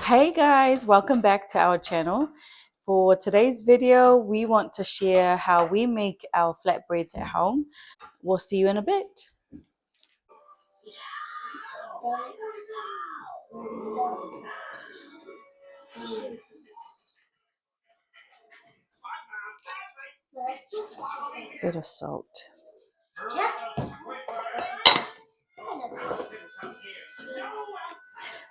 Hey guys, welcome back to our channel. For today's video, we want to share how we make our flatbreads at home. We'll see you in a bit. Bit of salt.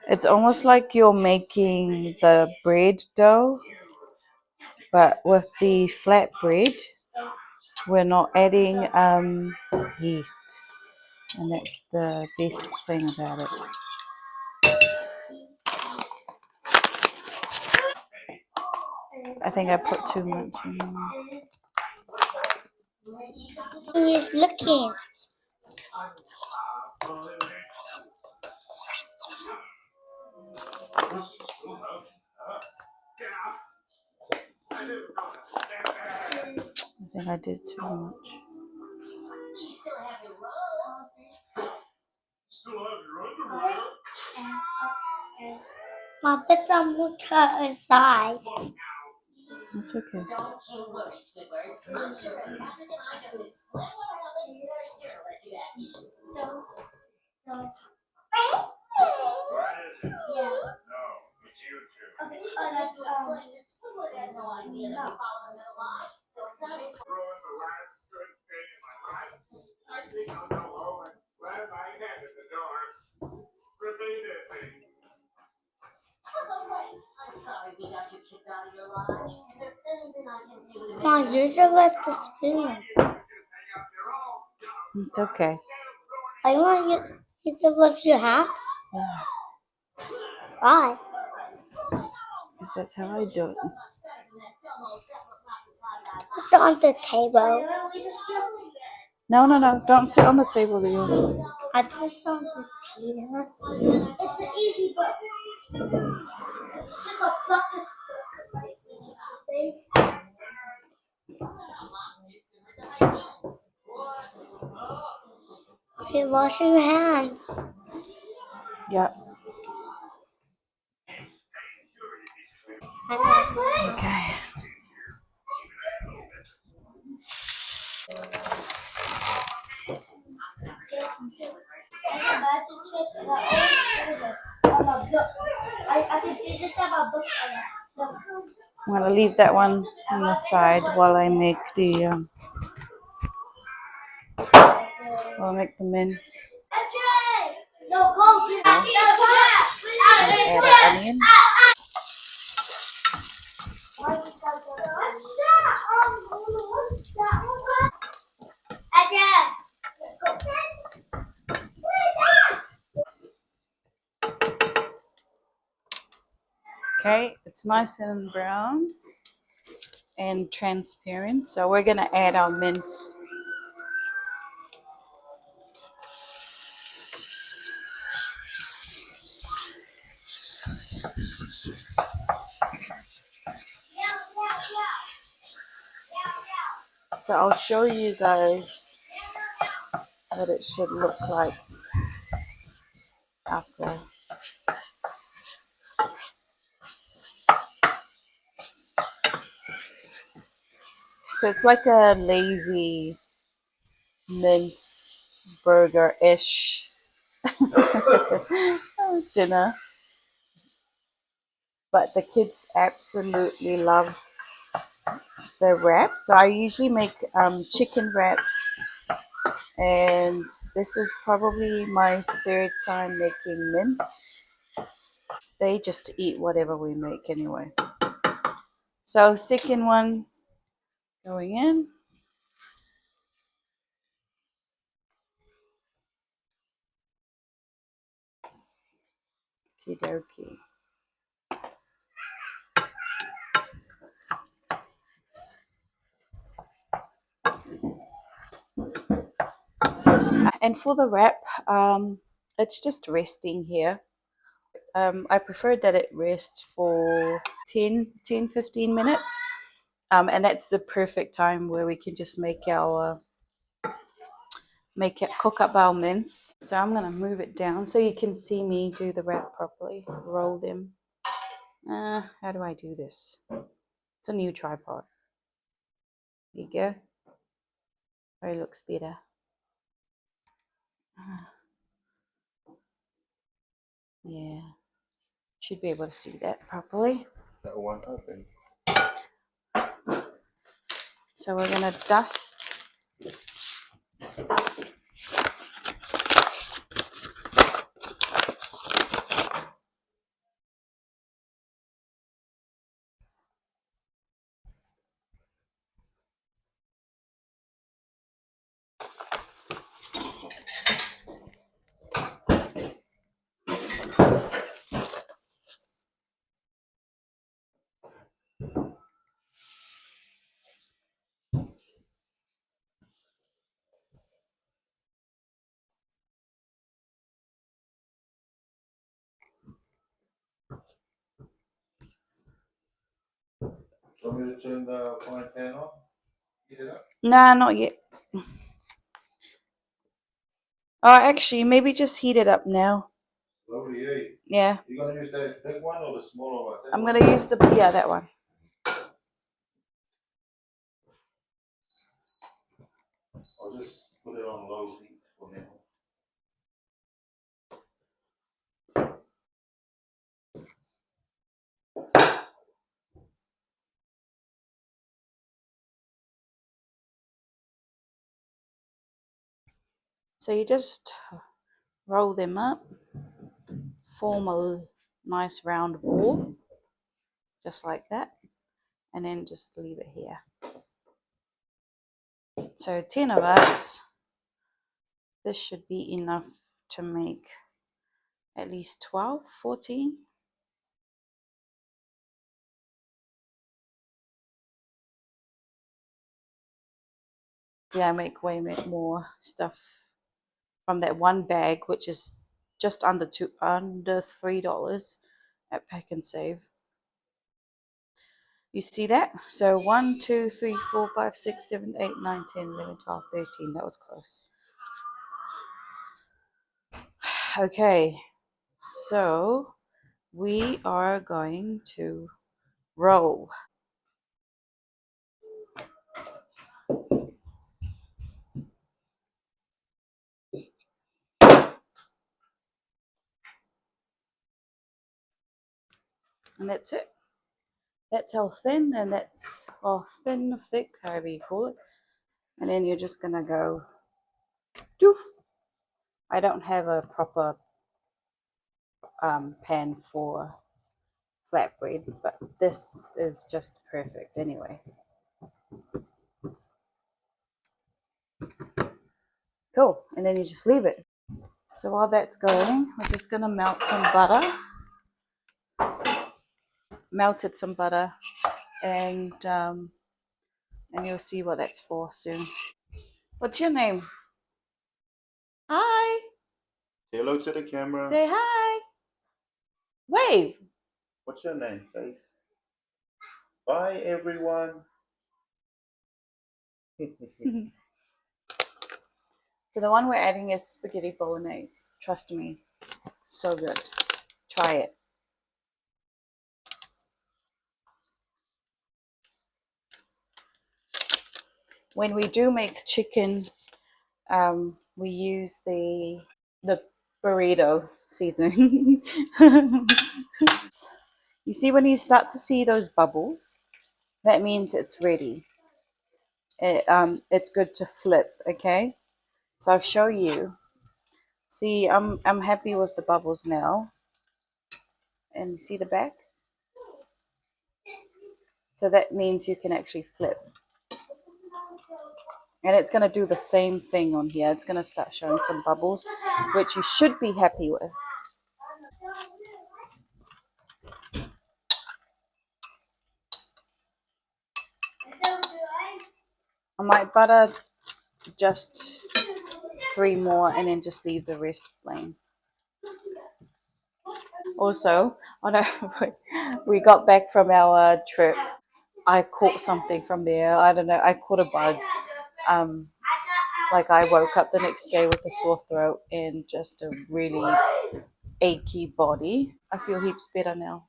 It's almost like you're making the bread dough, but with the flatbread, we're not adding yeast, and that's the best thing about it. I think I put too much in. He's looking. I think I did too much. Mom, put some water inside. It's okay. Mom, use it with the spoon. It's okay. I want you to use it with your hands. Yeah, Why? because that's how I do it. Put it on the table. No. Don't sit on the table, Leo. I put it on the table. It's an easy book. Just a bucket. Okay, wash your hands. Yeah. Okay. I'm gonna leave that one on the side while I make the mince. Add an onion. Okay, it's nice and brown and transparent, so we're gonna add our mince. So I'll show you guys what it should look like after. So it's like a lazy mince burger-ish dinner. But the kids absolutely love the wrap. So I usually make chicken wraps, and this is probably my third time making mince. They just eat whatever we make anyway. So second one going in. Okie dokie. And for the wrap, it's just resting here. I prefer that it rests for 10-15 minutes. And that's the perfect time where we can just cook up our mince. So I'm gonna move it down so you can see me do the wrap properly. Roll them. How do I do this? It's a new tripod. There you go. Oh, it looks better. Yeah. Should be able to see that properly. That one open. So we're gonna dust. Want me to turn the frying pan on? Heat it up? Nah, not yet. Oh, actually, maybe just heat it up now. Slowly, eh? Yeah. You gonna use that big one or the smaller one? I'm gonna use the that one. I'll just put it on low heat for now. So you just roll them up, form a nice round ball, just like that, and then just leave it here. So 10 of us, this should be enough to make at least 12, 14. Yeah, I make way more stuff from that one bag, which is just under $3 at Pack and Save. You see that? So 1, 2, 3, 4, 5, 6, 7, 8, 9, 10, 11, 12, 13. That was close. Okay, so we are going to roll. And that's it. That's how thin, and that's thin, thick, however you call it. And then you're just gonna go doof. I don't have a proper pan for flatbread, but this is just perfect anyway. Cool, and then you just leave it. So while that's going, we're just gonna melt some butter. Melted some butter, and you'll see what that's for soon. What's your name? Hi. Say hello to the camera. Say hi. Wave. What's your name, Faith? Bye, everyone. So the one we're adding is spaghetti bolognese. Trust me, so good. Try it. When we do make chicken, we use the burrito seasoning. You see, when you start to see those bubbles, that means it's ready. It's good to flip. Okay, so I'll show you. See, I'm happy with the bubbles now, and you see the back. So that means you can actually flip. And it's going to do the same thing on here. It's going to start showing some bubbles, which you should be happy with. I might butter just 3 more and then just leave the rest plain. Also, we got back from our trip. I caught something from there. I don't know. I caught a bug. Like I woke up the next day with a sore throat and just a really achy body. I feel heaps better now.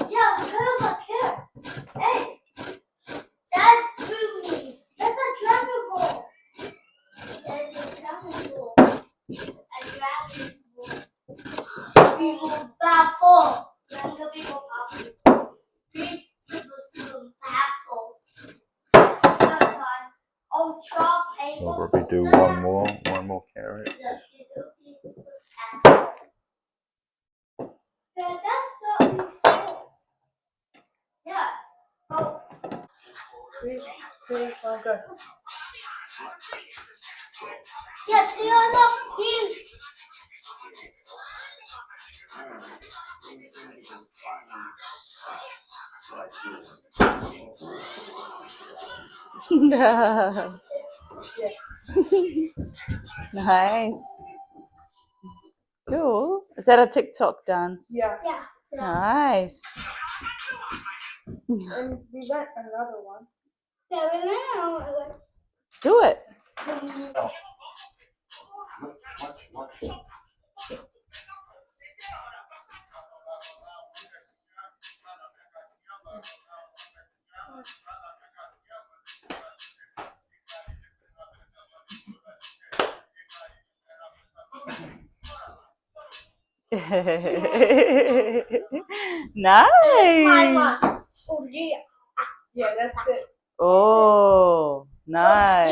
Yeah, look here. Hey, that's me. That's a dragon ball. That's a dragon ball. A dragon ball. People baffle. Younger people baffle. People baffle. Ultra paper. We'll probably do one more carrot. Yeah, that's what we saw. Yeah. Oh. 3, 2, 5, go. Yeah, see on the heels. Nice. Cool. Is that a TikTok dance? Yeah. Nice. And we got another one. Yeah, we got another one. Do it. Nice. Oh, yeah. Yeah, that's it. Oh, nice.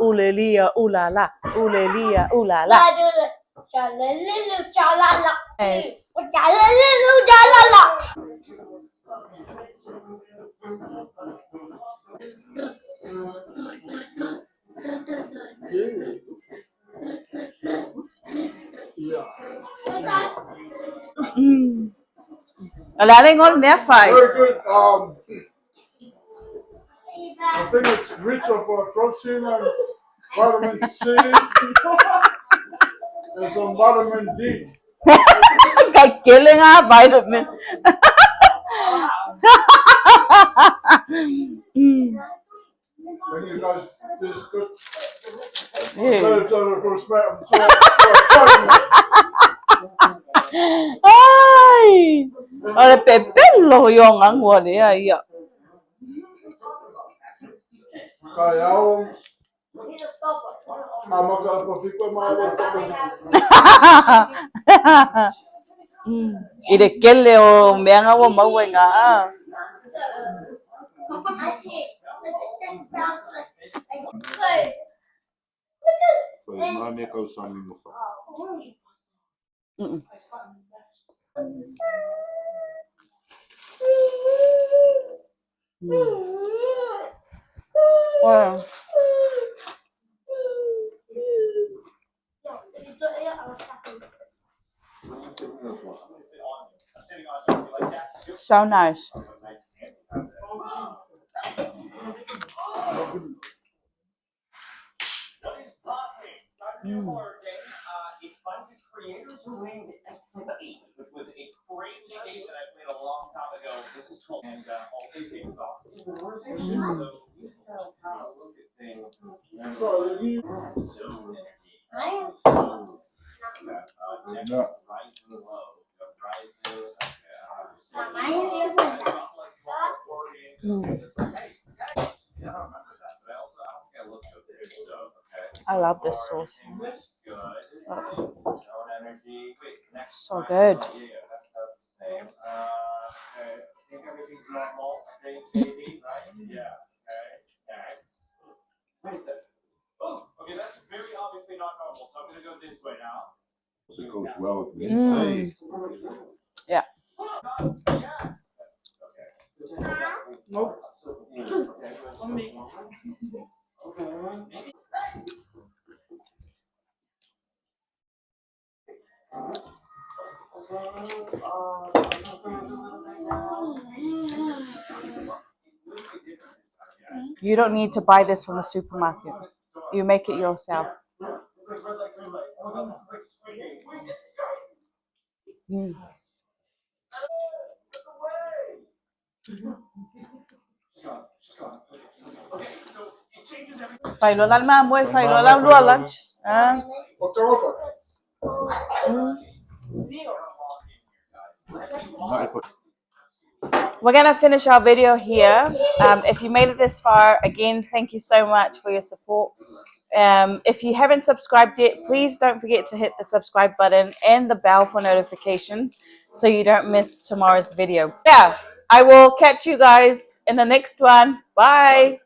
Ooh la lia, ooh la la, ooh la lia, ooh la la. Nice. Wala rin ngon mehr fight. Very good. I think it's rich of protein and vitamin C and some vitamin D. Kay killing nga vitamin. When you guys this good. Ay. Ora pepello yung ang wali ay. Kaya Ide kelle o menga wo mawenga. Wow. So nice. No. I love this sauce. So good. It goes well with mince. Yeah. You don't need to buy this from the supermarket. You make it yourself. Failola almamwe, failola lunch. We're going to finish our video here. If you made it this far, again, thank you so much for your support. If you haven't subscribed yet, please don't forget to hit the subscribe button and the bell for notifications so you don't miss tomorrow's video. Yeah, I will catch you guys in the next one. Bye.